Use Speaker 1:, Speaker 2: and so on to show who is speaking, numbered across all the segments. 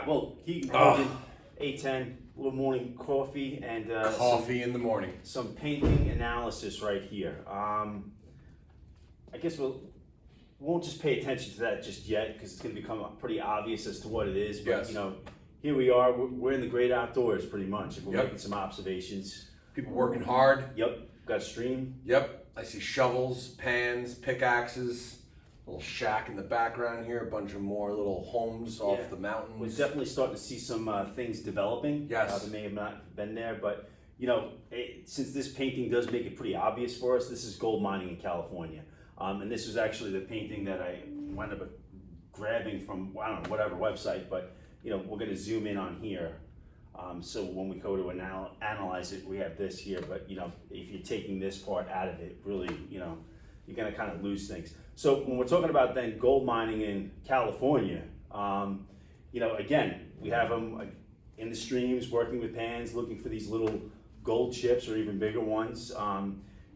Speaker 1: right, well, Keegan Hogan, 810, a little morning coffee and
Speaker 2: Coffee in the morning.
Speaker 1: some painting analysis right here. I guess we won't just pay attention to that just yet because it's going to become pretty obvious as to what it is. But
Speaker 2: Yes.
Speaker 1: you know, here we are. We're in the great outdoors pretty much. If we're
Speaker 2: Yep.
Speaker 1: making some observations.
Speaker 2: People working hard.
Speaker 1: Yep, got a stream.
Speaker 2: Yep. I see shovels, pans, pickaxes, little shack in the background here, a bunch of more little homes off
Speaker 1: Yeah.
Speaker 2: the mountains.
Speaker 1: We're definitely starting to see some things developing.
Speaker 2: Yes.
Speaker 1: That may have not been there, but you know, since this painting does make it pretty obvious for us, this is gold mining in California. And this was actually the painting that I wound up grabbing from, I don't know, whatever website, but you know, we're gonna zoom in on here. So when we go to analyze it, we have this here, but you know, if you're taking this part out of it, really, you know, you're gonna kind of lose things. So when we're talking about then gold mining in California, you know, again, we have them in the streams, working with pans, looking for these little gold chips or even bigger ones.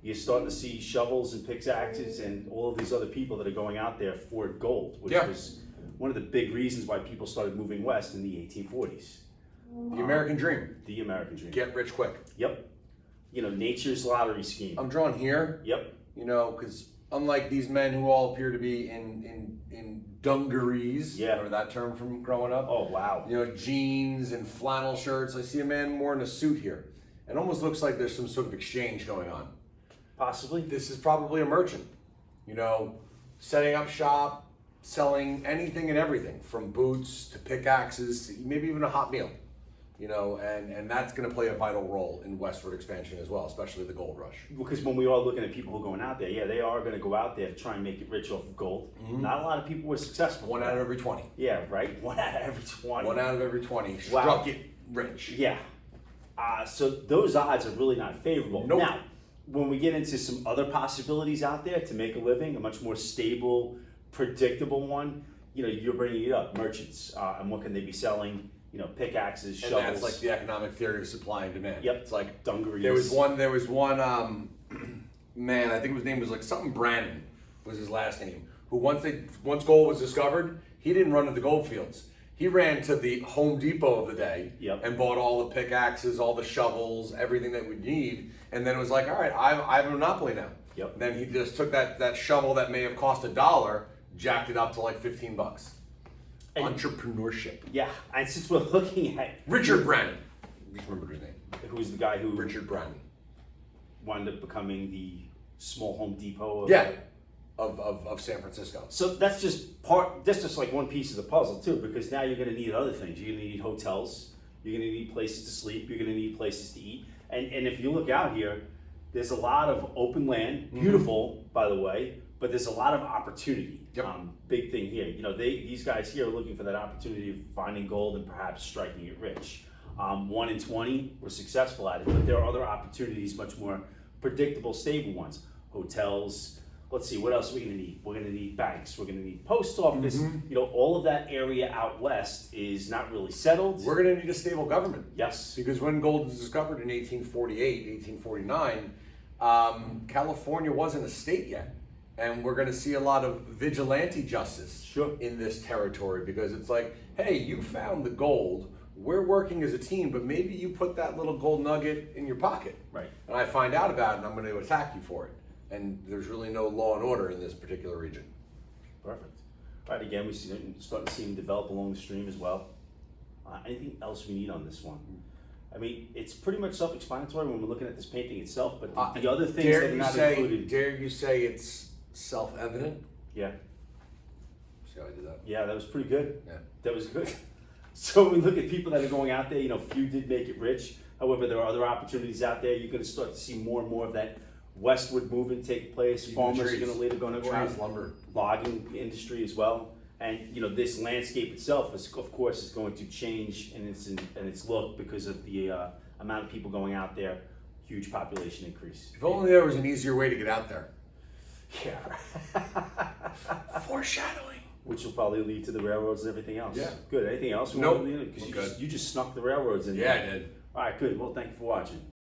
Speaker 1: You're starting to see shovels and pickaxes and all of these other people that are going out there for gold, which
Speaker 2: Yeah.
Speaker 1: was one of the big reasons why people started moving west in the 1840s.
Speaker 2: The American dream.
Speaker 1: The American dream.
Speaker 2: Get rich quick.
Speaker 1: Yep. You know, nature's lottery scheme.
Speaker 2: I'm drawn here,
Speaker 1: Yep.
Speaker 2: you know, because unlike these men who all appear to be in dungarees,
Speaker 1: Yeah.
Speaker 2: remember that term from growing up?
Speaker 1: Oh, wow.
Speaker 2: You know, jeans and flannel shirts. I see a man more in a suit here. It almost looks like there's some sort of exchange going on.
Speaker 1: Possibly.
Speaker 2: This is probably a merchant, you know, setting up shop, selling anything and everything from boots to pickaxes to maybe even a hot meal, you know, and that's going to play a vital role in westward expansion as well, especially the gold rush.
Speaker 1: Because when we are looking at people who are going out there, yeah, they are going to go out there to try and make it rich off of gold. Not a lot of people were successful.
Speaker 2: 1 out of every 20.
Speaker 1: Yeah, right? 1 out of every 20.
Speaker 2: 1 out of every 20
Speaker 1: Wow.
Speaker 2: struck it rich.
Speaker 1: Yeah. So those odds are really not favorable.
Speaker 2: Nope.
Speaker 1: Now, when we get into some other possibilities out there to make a living, a much more stable, predictable one, you know, you're bringing it up, merchants, and what can they be selling? You know, pickaxes,
Speaker 2: And
Speaker 1: shovels.
Speaker 2: that's like the economic theory of supply and demand.
Speaker 1: Yep.
Speaker 2: It's like
Speaker 1: dungarees.
Speaker 2: there was one man, I think his name was like something Brannon was his last name, who once gold was discovered, he didn't run to the gold fields. He ran to the Home Depot of the day
Speaker 1: Yep.
Speaker 2: and bought all the pickaxes, all the shovels, everything that we need, and then it was like, all right, I have a monopoly now.
Speaker 1: Yep.
Speaker 2: Then he just took that shovel that may have cost $1, jacked it up to like $15.
Speaker 1: And-
Speaker 2: Entrepreneurship.
Speaker 1: Yeah, and since we're looking at
Speaker 2: Richard Brannon. Just remembered his name.
Speaker 1: who's the guy who
Speaker 2: Richard Brannon.
Speaker 1: wound up becoming the small Home Depot.
Speaker 2: Yeah, of San Francisco.
Speaker 1: So that's just like one piece of the puzzle too, because now you're going to need other things. You're going to need hotels. You're going to need places to sleep. You're going to need places to eat. And if you look out here, there's a lot of open land, beautiful, by the way, but there's a lot of opportunity.
Speaker 2: Yep.
Speaker 1: Big thing here. You know, these guys here are looking for that opportunity of finding gold and perhaps striking it rich. 1 in 20 were successful at it, but there are other opportunities, much more predictable, stable ones. Hotels. Let's see, what else are we going to need? We're going to need banks. We're going to need post office. You know, all of that area out west is not really settled.
Speaker 2: We're going to need a stable government.
Speaker 1: Yes.
Speaker 2: Because when gold was discovered in 1848, 1849, California wasn't a state yet. And we're going to see a lot of vigilante justice
Speaker 1: Sure.
Speaker 2: in this territory because it's like, hey, you found the gold. We're working as a team, but maybe you put that little gold nugget in your pocket.
Speaker 1: Right.
Speaker 2: And I find out about it and I'm going to attack you for it. And there's really no law and order in this particular region.
Speaker 1: Perfect. All right, again, we starting to see them develop along the stream as well. Anything else we need on this one? I mean, it's pretty much self-explanatory when we're looking at this painting itself, but the other things that are not included.
Speaker 2: Dare you say it's self-evident?
Speaker 1: Yeah,
Speaker 2: See how I did that?
Speaker 1: yeah, that was pretty good.
Speaker 2: Yeah.
Speaker 1: That was good. So when we look at people that are going out there, you know, few did make it rich. However, there are other opportunities out there. You're going to start to see more and more of that westward movement take place.
Speaker 2: Even
Speaker 1: Farmers are
Speaker 2: trees.
Speaker 1: going to later go out.
Speaker 2: Trees, lumber.
Speaker 1: Logging industry as well. And you know, this landscape itself is, of course, is going to change in its look because of the amount of people going out there. Huge population increase.
Speaker 2: If only there was an easier way to get out there.
Speaker 1: Yeah.
Speaker 2: Foreshadowing.
Speaker 1: Which will probably lead to the railroads and everything else.
Speaker 2: Yeah.
Speaker 1: Good. Anything else?
Speaker 2: Nope.
Speaker 1: Because
Speaker 2: We're good.
Speaker 1: you just snuck the railroads in.
Speaker 2: Yeah,
Speaker 1: there.
Speaker 2: I did.
Speaker 1: All right. Good. Well, thank you for watching.